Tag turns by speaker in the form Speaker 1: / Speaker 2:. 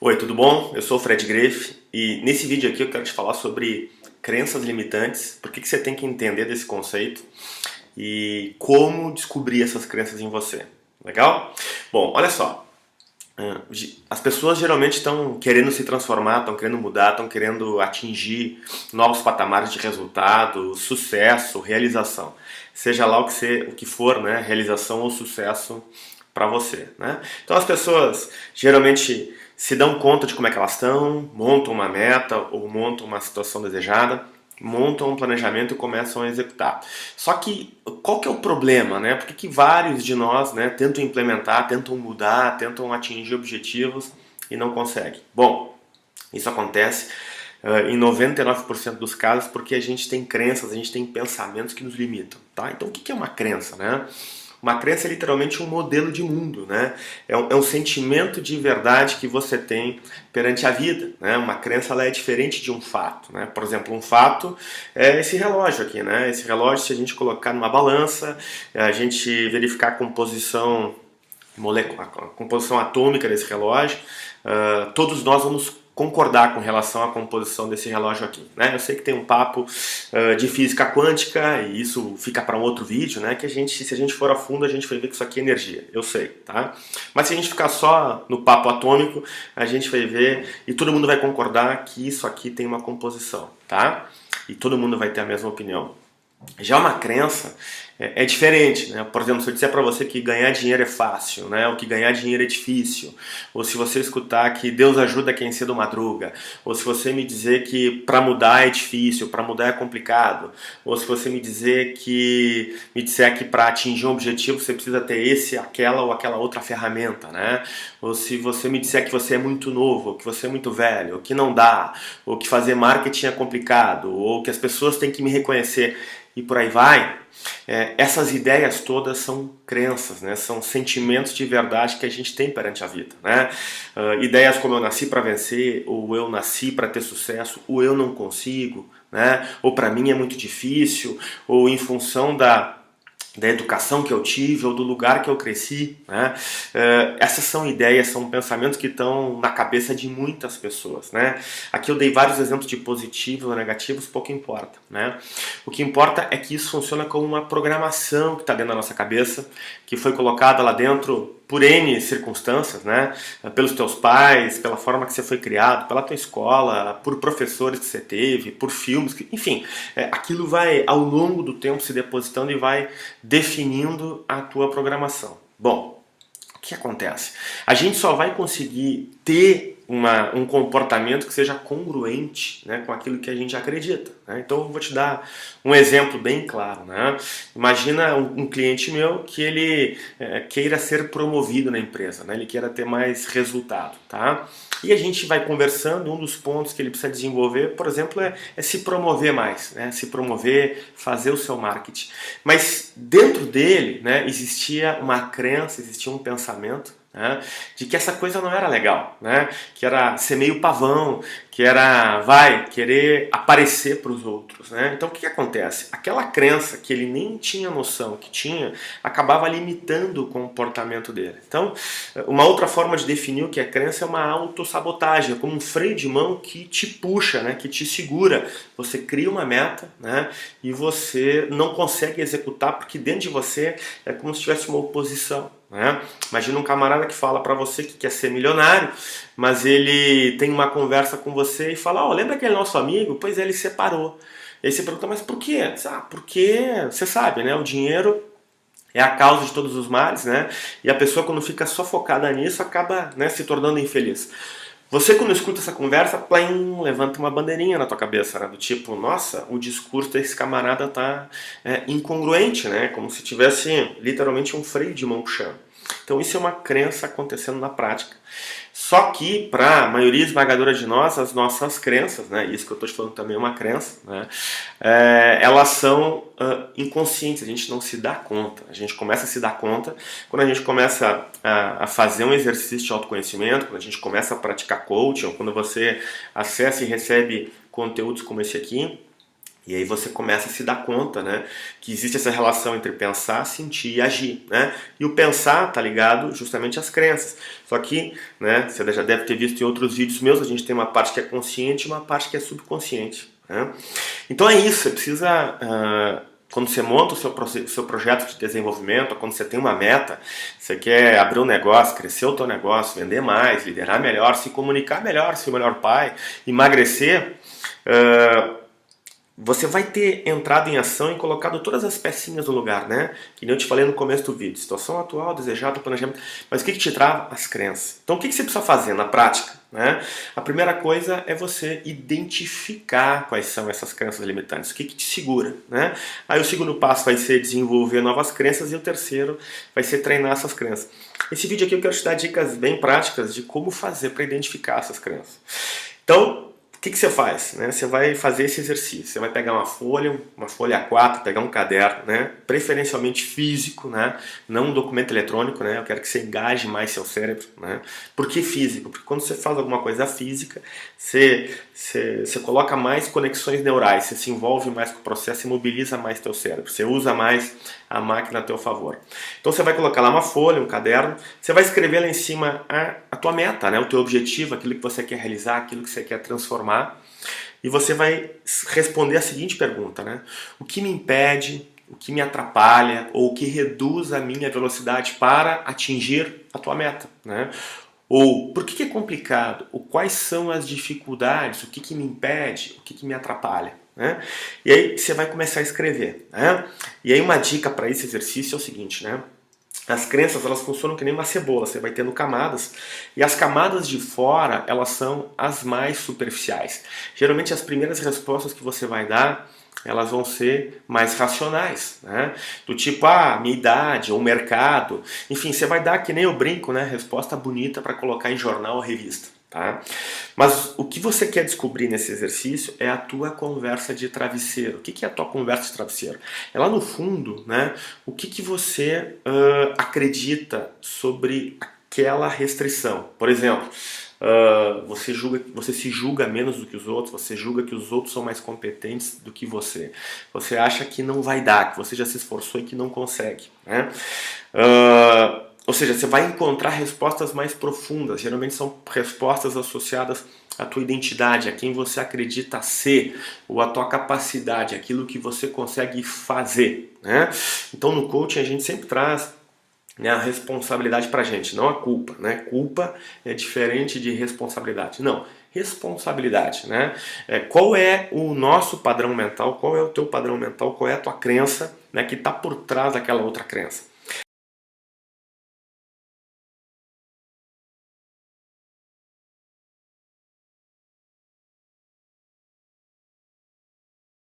Speaker 1: Oi, tudo bom? Eu sou o Fred Greff e nesse vídeo aqui eu quero te falar sobre crenças limitantes, por que você tem que entender desse conceito e como descobrir essas crenças em você. Legal? Bom, olha só, as pessoas geralmente estão querendo se transformar, estão querendo mudar, estão querendo atingir novos patamares de resultado, sucesso, realização. Seja lá o que for, né? Realização ou sucesso para você, né? Então as pessoas geralmente se dão conta de como é que elas estão, montam uma meta ou montam uma situação desejada, montam um planejamento e começam a executar. Só que qual que é o problema, né? Por que vários de nós, né, tentam implementar, tentam mudar, tentam atingir objetivos e não conseguem? Bom, isso acontece em 99% dos casos porque a gente tem crenças, a gente tem pensamentos que nos limitam, tá? Então o que é uma crença, né? Uma crença é literalmente um modelo de mundo, né? É um sentimento de verdade que você tem perante a vida, né? Uma crença ela é diferente de um fato, né? Por exemplo, um fato é esse relógio aqui, né? Esse relógio, se a gente colocar numa balança, a gente verificar a composição molecular, a composição atômica desse relógio, todos nós vamos concordar com relação à composição desse relógio aqui, né? Eu sei que tem um papo de física quântica e isso fica para um outro vídeo, né? Que se a gente for a fundo, a gente vai ver que isso aqui é energia. Eu sei, tá? Mas se a gente ficar só no papo atômico, a gente vai ver e todo mundo vai concordar que isso aqui tem uma composição, tá? E todo mundo vai ter a mesma opinião. Já uma crença é diferente, né? Por exemplo, se eu disser para você que ganhar dinheiro é fácil, né? Ou que ganhar dinheiro é difícil, ou se você escutar que Deus ajuda quem cedo madruga, ou se você me dizer que para mudar é difícil, para mudar é complicado, ou se você me disser que para atingir um objetivo você precisa ter aquela ou aquela outra ferramenta, né? Ou se você me disser que você é muito novo, ou que você é muito velho, ou que não dá, ou que fazer marketing é complicado, ou que as pessoas têm que me reconhecer e por aí vai, essas ideias todas são crenças, né? São sentimentos de verdade que a gente tem perante a vida, né? Ideias como eu nasci para vencer, ou eu nasci para ter sucesso, ou eu não consigo, né? Ou para mim é muito difícil, ou em função da educação que eu tive ou do lugar que eu cresci, né? Essas são ideias, são pensamentos que estão na cabeça de muitas pessoas, né? Aqui eu dei vários exemplos de positivos ou negativos, pouco importa, né? O que importa é que isso funciona como uma programação que está dentro da nossa cabeça, que foi colocada lá dentro por N circunstâncias, né? Pelos teus pais, pela forma que você foi criado, pela tua escola, por professores que você teve, por filmes, enfim, aquilo vai ao longo do tempo se depositando e vai definindo a tua programação. Bom, o que acontece? A gente só vai conseguir ter um comportamento que seja congruente, né, com aquilo que a gente acredita, né? Então eu vou te dar um exemplo bem claro, né? Imagina um cliente meu que ele queira ser promovido na empresa, né? Ele queira ter mais resultado, tá? E a gente vai conversando, um dos pontos que ele precisa desenvolver, por exemplo, é se promover mais, né? Se promover, fazer o seu marketing. Mas dentro dele, né, existia uma crença, existia um pensamento, né, de que essa coisa não era legal, né, que era ser meio pavão, que era, querer aparecer para os outros, né? Então o que acontece? Aquela crença que ele nem tinha noção que tinha, acabava limitando o comportamento dele. Então, uma outra forma de definir o que é crença é uma autossabotagem, é como um freio de mão que te puxa, né, que te segura. Você cria uma meta, né, e você não consegue executar porque dentro de você é como se tivesse uma oposição, né? Imagina um camarada que fala para você que quer ser milionário, mas ele tem uma conversa com você e fala: lembra aquele nosso amigo? Pois é, ele separou. E aí você pergunta: mas por quê? Porque você sabe, né? O dinheiro é a causa de todos os males, né? E a pessoa, quando fica só focada nisso, acaba, né, se tornando infeliz. Você, quando escuta essa conversa, plim, levanta uma bandeirinha na tua cabeça, né? Do tipo: nossa, o discurso desse camarada tá incongruente, né? Como se tivesse literalmente um freio de mão puxando. Então isso é uma crença acontecendo na prática. Só que, para a maioria esmagadora de nós, as nossas crenças, né, isso que eu estou te falando também é uma crença, né, elas são inconscientes, a gente não se dá conta. A gente começa a se dar conta quando a gente começa a fazer um exercício de autoconhecimento, quando a gente começa a praticar coaching, ou quando você acessa e recebe conteúdos como esse aqui. E aí você começa a se dar conta, né, que existe essa relação entre pensar, sentir e agir, né? E o pensar tá ligado justamente às crenças. Só que, né, você já deve ter visto em outros vídeos meus, a gente tem uma parte que é consciente e uma parte que é subconsciente, né? Então é isso, você precisa, quando você monta o seu projeto de desenvolvimento, quando você tem uma meta, você quer abrir um negócio, crescer o teu negócio, vender mais, liderar melhor, se comunicar melhor, ser o melhor pai, emagrecer, você vai ter entrado em ação e colocado todas as pecinhas no lugar, né? Que nem eu te falei no começo do vídeo. Situação atual, desejado, planejamento. Mas o que te trava? As crenças. Então o que você precisa fazer na prática, né? A primeira coisa é você identificar quais são essas crenças limitantes. O que te segura, né? Aí o segundo passo vai ser desenvolver novas crenças e o terceiro vai ser treinar essas crenças. Esse vídeo aqui eu quero te dar dicas bem práticas de como fazer para identificar essas crenças. Então, o que você faz? Né? Você vai fazer esse exercício. Você vai pegar uma folha A4, pegar um caderno, né? Preferencialmente físico, né? Não um documento eletrônico, né? Eu quero que você engaje mais seu cérebro, né? Por que físico? Porque quando você faz alguma coisa física, você coloca mais conexões neurais, você se envolve mais com o processo e mobiliza mais teu cérebro. Você usa mais a máquina a teu favor. Então você vai colocar lá uma folha, um caderno, você vai escrever lá em cima a tua meta, né? O teu objetivo, aquilo que você quer realizar, aquilo que você quer transformar. E você vai responder a seguinte pergunta, né? O que me impede, o que me atrapalha ou o que reduz a minha velocidade para atingir a tua meta, né? Ou por que é complicado? Ou quais são as dificuldades? O que me impede? O que me atrapalha? Né? E aí você vai começar a escrever, né? E aí uma dica para esse exercício é o seguinte, né? As crenças, elas funcionam que nem uma cebola, você vai tendo camadas, e as camadas de fora, elas são as mais superficiais. Geralmente as primeiras respostas que você vai dar, elas vão ser mais racionais, né? Do tipo, minha idade, ou mercado, enfim, você vai dar, que nem eu brinco, né? Resposta bonita para colocar em jornal ou revista. Tá? Mas o que você quer descobrir nesse exercício é a tua conversa de travesseiro. O que é a tua conversa de travesseiro? É lá no fundo, né, o que você acredita sobre aquela restrição. Por exemplo, você se julga menos do que os outros, você julga que os outros são mais competentes do que você. Você acha que não vai dar, que você já se esforçou e que não consegue. Né? Ou seja, você vai encontrar respostas mais profundas, geralmente são respostas associadas à tua identidade, a quem você acredita ser, ou à tua capacidade, aquilo que você consegue fazer. Né? Então no coaching a gente sempre traz, né, a responsabilidade pra gente, não a culpa. Né? Culpa é diferente de responsabilidade. Não, responsabilidade. Né? Qual é o nosso padrão mental, qual é o teu padrão mental, qual é a tua crença, né, que está por trás daquela outra crença.